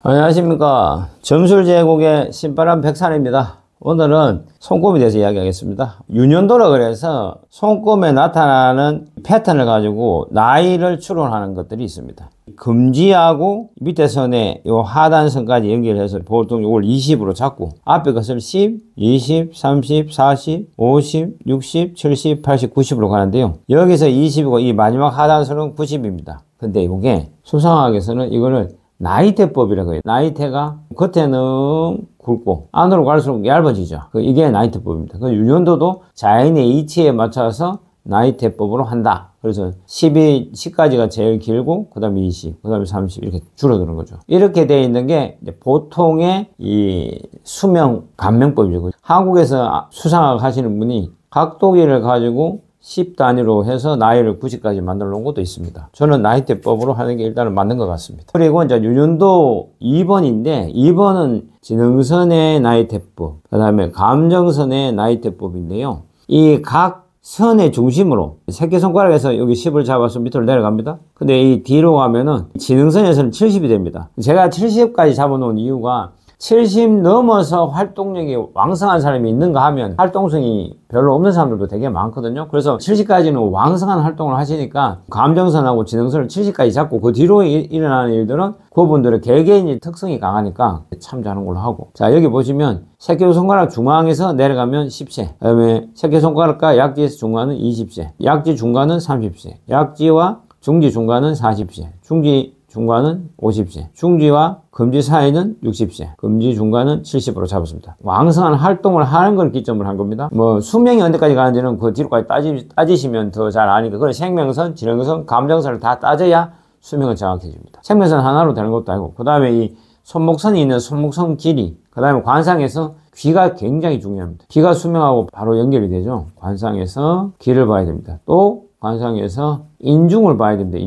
안녕하십니까. 점술제국의 신바람 백산입니다. 오늘은 손금에 대해서 이야기하겠습니다. 유년도라 그래서 손금에 나타나는 패턴을 가지고 나이를 추론하는 것들이 있습니다. 금지하고 밑에 선에 요 하단선까지 연결해서 보통 이걸 20으로 잡고 앞에 것을 10, 20, 30, 40, 50, 60, 70, 80, 90으로 가는데요. 여기서 20이고 이 마지막 하단선은 90입니다. 근데 이게 수상학에서는 이거를 나이테법이라고 해요. 나이테가 겉에는 굵고 안으로 갈수록 얇아지죠. 이게 나이테법입니다. 유년도도 자연의 이치에 맞춰서 나이테법으로 한다. 그래서 10까지가 제일 길고 그 다음에 20, 그 다음에 30 이렇게 줄어드는 거죠. 이렇게 되어 있는 게 보통의 이 수명 감명법이죠. 한국에서 수상학 하시는 분이 각도기를 가지고 10 단위로 해서 나이를 90까지 만들어 놓은 것도 있습니다. 저는 나이테법으로 하는 게 일단은 맞는 것 같습니다. 그리고 이제 유년도 2번인데 2번은 지능선의 나이테법, 그 다음에 감정선의 나이테법인데요. 이 각 선의 중심으로 새끼손가락에서 여기 10을 잡아서 밑으로 내려갑니다. 근데 이 뒤로 가면은 지능선에서는 70이 됩니다. 제가 70까지 잡아놓은 이유가 70 넘어서 활동력이 왕성한 사람이 있는가 하면 활동성이 별로 없는 사람들도 되게 많거든요. 그래서 70까지는 왕성한 활동을 하시니까 감정선하고 지능선을 70까지 잡고 그 뒤로 일어나는 일들은 그분들의 개개인의 특성이 강하니까 참조하는 걸로 하고. 자, 여기 보시면 새끼손가락 중앙에서 내려가면 10세, 그 다음에 새끼손가락과 약지에서 중간은 20세, 약지 중간은 30세, 약지와 중지 중간은 40세, 중지 중간은 50세, 중지와 금지 사이는 60세, 금지 중간은 70으로 잡았습니다. 왕성한 활동을 하는 걸 기점으로 한 겁니다. 뭐 수명이 언제까지 가는지는 그 뒤로까지 따지시면 더 잘 아니까 그건 생명선, 지능선, 감정선을 다 따져야 수명은 정확해집니다. 생명선 하나로 되는 것도 아니고 그 다음에 이 손목선이 있는 손목선 길이, 그 다음에 관상에서 귀가 굉장히 중요합니다. 귀가 수명하고 바로 연결이 되죠. 관상에서 귀를 봐야 됩니다. 또 관상에서 인중을 봐야 됩니다.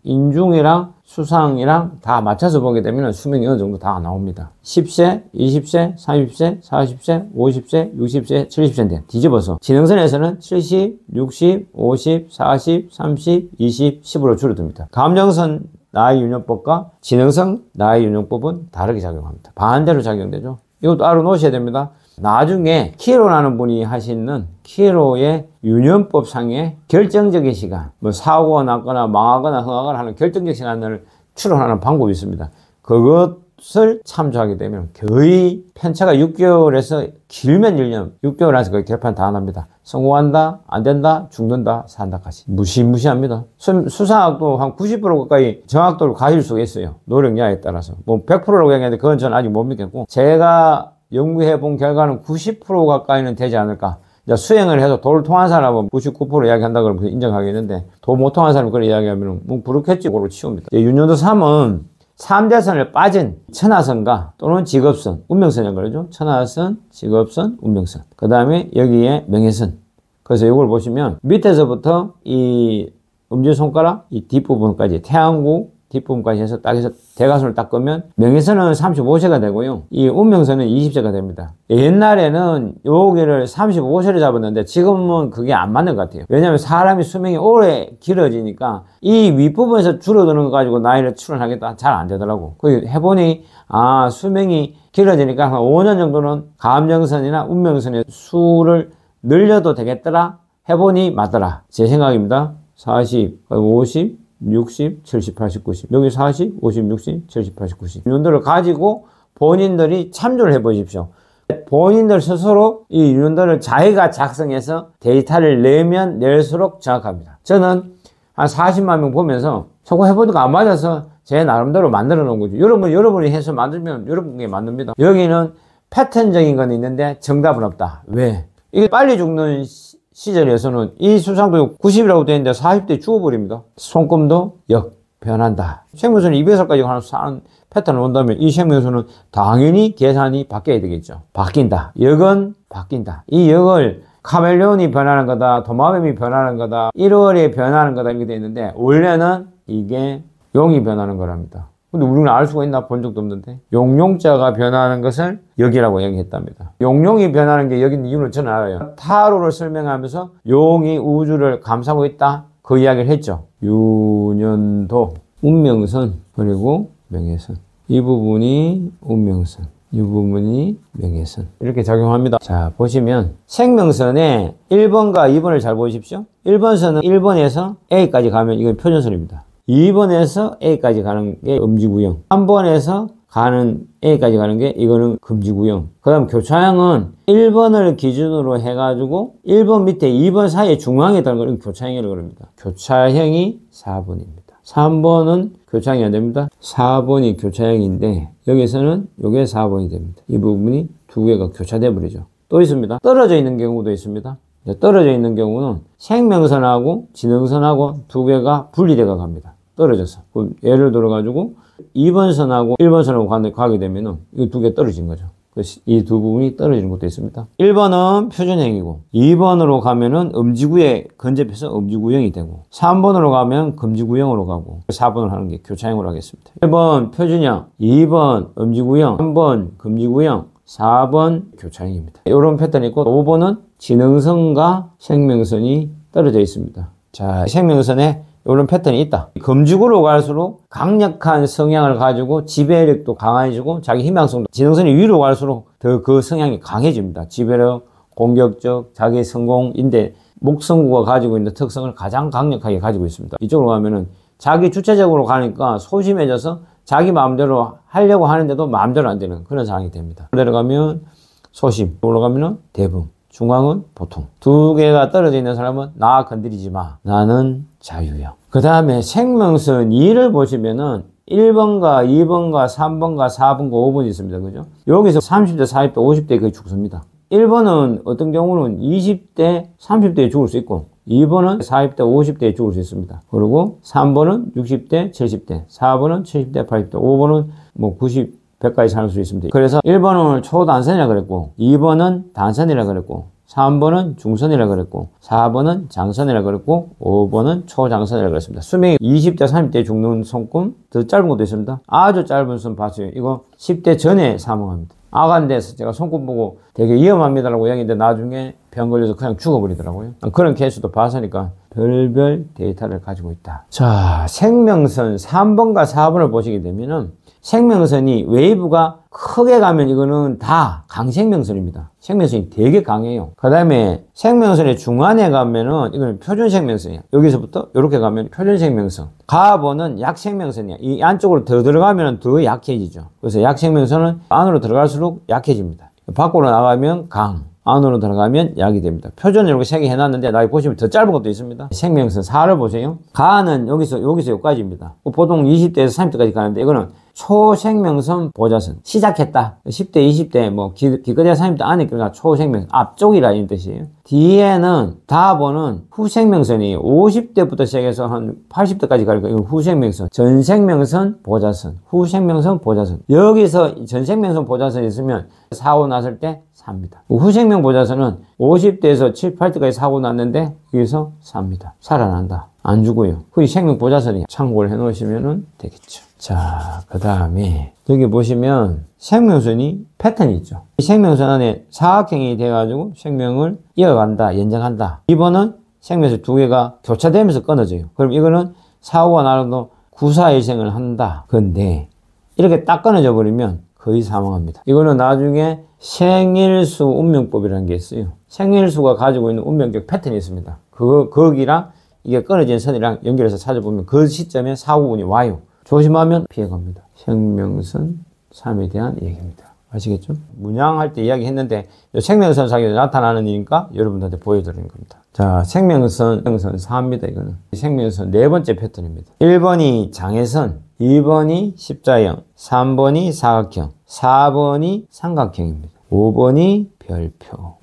인중이랑 수상이랑 다 맞춰서 보게 되면 수명이 어느 정도 다 나옵니다. 10세, 20세, 30세, 40세, 50세, 60세, 70세인데 뒤집어서 지능선에서는 70, 60, 50, 40, 30, 20, 10으로 줄어듭니다. 감정선 나이윤영법과 지능선 나이윤영법은 다르게 작용합니다. 반대로 작용되죠. 이것도 알아놓으셔야 됩니다. 나중에 키로라는 분이 하시는 키로의 유년법상의 결정적인 시간, 뭐 사고가 났거나 망하거나 흥하거나 하는 결정적 시간을 추론하는 방법이 있습니다. 그것을 참조하게 되면 거의 편차가 6개월에서 길면 1년, 6개월 안에서 거의 결판 다 납니다. 성공한다, 안 된다, 죽는다, 산다까지. 무시무시합니다. 수상학도 한 90% 가까이 정확도를 가질 수가 있어요. 노력량에 따라서. 뭐 100%라고 얘기하는데 그건 저는 아직 못 믿겠고, 제가 연구해 본 결과는 90% 가까이는 되지 않을까. 이제 수행을 해서 도를 통한 사람은 99% 이야기한다 그러면 인정하겠는데, 도 못 통한 사람은 그런 이야기하면 뭐 그렇겠지, 그걸로 치웁니다. 유년도 3은 3대선을 빠진 천하선과 또는 직업선, 운명선이라고 그러죠. 천하선, 직업선, 운명선. 그 다음에 여기에 명예선. 그래서 이걸 보시면 밑에서부터 이 엄지손가락, 이 뒷부분까지 태양구 뒷부분까지 해서 딱 해서 대가선을 딱 끄면 명예선은 35세가 되고요. 이 운명선은 20세가 됩니다. 옛날에는 여기를 35세를 잡았는데 지금은 그게 안 맞는 것 같아요. 왜냐하면 사람이 수명이 오래 길어지니까 이 윗부분에서 줄어드는 거 가지고 나이를 추론하기가 잘 안 되더라고. 그 해보니 수명이 길어지니까 한 5년 정도는 감정선이나 운명선의 수를 늘려도 되겠더라 해보니 맞더라. 제 생각입니다. 40, 50, 60, 70, 80, 90. 여기 40, 50, 60, 70, 80, 90. 유년도를 가지고 본인들이 참조를 해 보십시오. 본인들 스스로 이 유년도를 자기가 작성해서 데이터를 내면 낼수록 정확합니다. 저는 한 40만 명 보면서 저거 해보니까 안 맞아서 제 나름대로 만들어 놓은 거죠. 여러분이 해서 만들면 여러분께 만듭니다. 여기는 패턴적인 건 있는데 정답은 없다. 왜? 이게 빨리 죽는 시절에서는 이 수상도 90이라고 되어 있는데 40대 죽어버립니다. 손금도 변한다. 생명선이 200살까지 사는 패턴을 온다면 이 생명선은 당연히 계산이 바뀌어야 되겠죠. 바뀐다. 역은 바뀐다. 이 역을 카멜레온이 변하는 거다, 도마뱀이 변하는 거다, 1월에 변하는 거다 이렇게 되어 있는데 원래는 이게 용이 변하는 거랍니다. 근데 우리는 알 수가 있나? 본 적도 없는데. 용용자가 변하는 것을 역이라고 얘기했답니다. 용용이 변하는 게 역인 이유는 저는 알아요. 타로를 설명하면서 용이 우주를 감싸고 있다. 그 이야기를 했죠. 유년도, 운명선, 그리고 명예선. 이 부분이 운명선, 이 부분이 명예선. 이렇게 작용합니다. 자, 보시면 생명선에 1번과 2번을 잘 보십시오. 1번 선은 1번에서 A까지 가면 이건 표준선입니다. 2번에서 A까지 가는 게 음지구형. 3번에서 가는 A까지 가는 게 이거는 금지구형. 그 다음 교차형은 1번을 기준으로 해가지고 1번 밑에 2번 사이에 중앙에 있다는 걸 교차형이라고 합니다. 교차형이 4번입니다. 3번은 교차형이 안 됩니다. 4번이 교차형인데 여기서는 이게 4번이 됩니다. 이 부분이 두 개가 교차돼 버리죠. 또 있습니다. 떨어져 있는 경우도 있습니다. 떨어져 있는 경우는 생명선하고 지능선하고 두 개가 분리되어 갑니다. 떨어져서. 그럼 예를 들어가지고 2번 선하고 1번 선하고 가게 되면은 이 두 개 떨어진 거죠. 이 두 부분이 떨어지는 것도 있습니다. 1번은 표준형이고 2번으로 가면은 음지구에 근접해서 음지구형이 되고 3번으로 가면 금지구형으로 가고 4번을 하는 게 교차형으로 하겠습니다. 1번 표준형, 2번 음지구형, 3번 금지구형, 4번 교차형입니다. 이런 패턴이 있고 5번은 지능선과 생명선이 떨어져 있습니다. 자, 생명선에 이런 패턴이 있다. 금지구로 갈수록 강력한 성향을 가지고 지배력도 강해지고 자기 희망성도, 지능선이 위로 갈수록 더 그 성향이 강해집니다. 지배력, 공격적, 자기 성공인데 목성구가 가지고 있는 특성을 가장 강력하게 가지고 있습니다. 이쪽으로 가면은 자기 주체적으로 가니까 소심해져서 자기 마음대로 하려고 하는데도 마음대로 안 되는 그런 상황이 됩니다. 내려가면 소심, 올라가면은 대분, 중앙은 보통. 두 개가 떨어져 있는 사람은 나 건드리지 마. 나는 자유형. 그 다음에 생명선 2를 보시면은 1번과 2번과 3번과 4번과 5번이 있습니다. 그죠? 여기서 30대, 40대, 50대 거의 죽습니다. 1번은 어떤 경우는 20대, 30대에 죽을 수 있고 2번은 40대, 50대에 죽을 수 있습니다. 그리고 3번은 60대, 70대, 4번은 70대, 80대, 5번은 뭐 90, 100까지 살 수 있습니다. 그래서 1번을 초단선이라 그랬고 2번은 단선이라 그랬고 3번은 중선이라 그랬고 4번은 장선이라 그랬고 5번은 초장선이라 그랬습니다. 수명이 20대, 30대에 죽는 손금 더 짧은 것도 있습니다. 아주 짧은 손 봤어요. 이거 10대 전에 사망합니다. 아간데서 제가 손금 보고 되게 위험합니다라고 이야기했는데 나중에 병 걸려서 그냥 죽어버리더라고요. 그런 케이스도 봤으니까 별별 데이터를 가지고 있다. 자, 생명선 3번과 4번을 보시게 되면은 생명선이 웨이브가 크게 가면 이거는 다 강생명선입니다. 생명선이 되게 강해요. 그 다음에 생명선의 중간에 가면은 이거는 표준생명선이야. 여기서부터 이렇게 가면 표준생명선. 가번은 약생명선이야. 이 안쪽으로 더 들어가면 더 약해지죠. 그래서 약생명선은 안으로 들어갈수록 약해집니다. 밖으로 나가면 강. 안으로 들어가면 약이 됩니다. 표준을 이렇게 3개 해놨는데 나기 보시면 더 짧은 것도 있습니다. 생명선 4를 보세요. 가는 여기서 여기까지입니다. 보통 20대에서 30대까지 가는데 이거는 초생명선 보좌선. 시작했다. 10대, 20대, 뭐 기껏해야 30대 안에 그러니까 초생명선 앞쪽이라 이런 뜻이에요. 뒤에는 다번은 후생명선이 50대부터 시작해서 한 80대까지 가니까 이건 후생명선. 전생명선 보좌선. 후생명선 보좌선. 여기서 전생명선 보좌선이 있으면 사고 났을 때 삽니다. 후생명 보좌선은 50대에서 7, 8대까지 사고 났는데 여기서 삽니다. 살아난다. 안 죽어요. 그 생명 보좌선이 참고를 해 놓으시면 되겠죠. 자, 그 다음에 여기 보시면 생명선이 패턴이 있죠. 이 생명선 안에 사각형이 돼가지고 생명을 이어간다, 연장한다. 이번은 생명선 두 개가 교차되면서 끊어져요. 그럼 이거는 사고가 나도 구사일생을 한다. 근데 이렇게 딱 끊어져 버리면 거의 사망합니다. 이거는 나중에 생일수 운명법이라는 게 있어요. 생일수가 가지고 있는 운명적 패턴이 있습니다. 거기랑 이게 끊어진 선이랑 연결해서 찾아보면 그 시점에 사고운이 와요. 조심하면 피해갑니다. 생명선 3에 대한 얘기입니다. 아시겠죠? 문양할 때 이야기했는데 생명선 사기에 나타나는 이니까 여러분들한테 보여드리는 겁니다. 자, 생명선 4입니다. 이거는 생명선 네 번째 패턴입니다. 1번이 장애선, 2번이 십자형, 3번이 사각형, 4번이 삼각형입니다. 5번이 별표.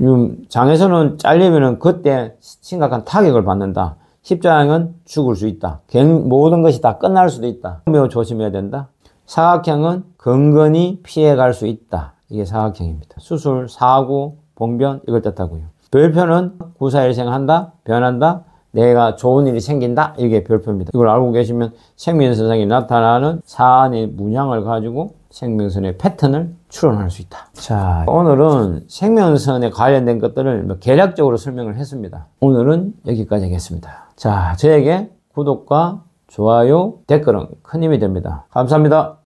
장애선은 잘리면은 그때 심각한 타격을 받는다. 십자형은 죽을 수 있다. 모든 것이 다 끝날 수도 있다. 매우 조심해야 된다. 사각형은 건건히 피해갈 수 있다. 이게 사각형입니다. 수술, 사고, 봉변 이걸 뜻하고요. 별표는 구사일생한다, 변한다, 내가 좋은 일이 생긴다. 이게 별표입니다. 이걸 알고 계시면 생명선상에 나타나는 사안의 문양을 가지고 생명선의 패턴을 추론할 수 있다. 자, 오늘은 생명선에 관련된 것들을 개략적으로 설명을 했습니다. 오늘은 여기까지 하겠습니다. 자, 저에게 구독과 좋아요, 댓글은 큰 힘이 됩니다. 감사합니다.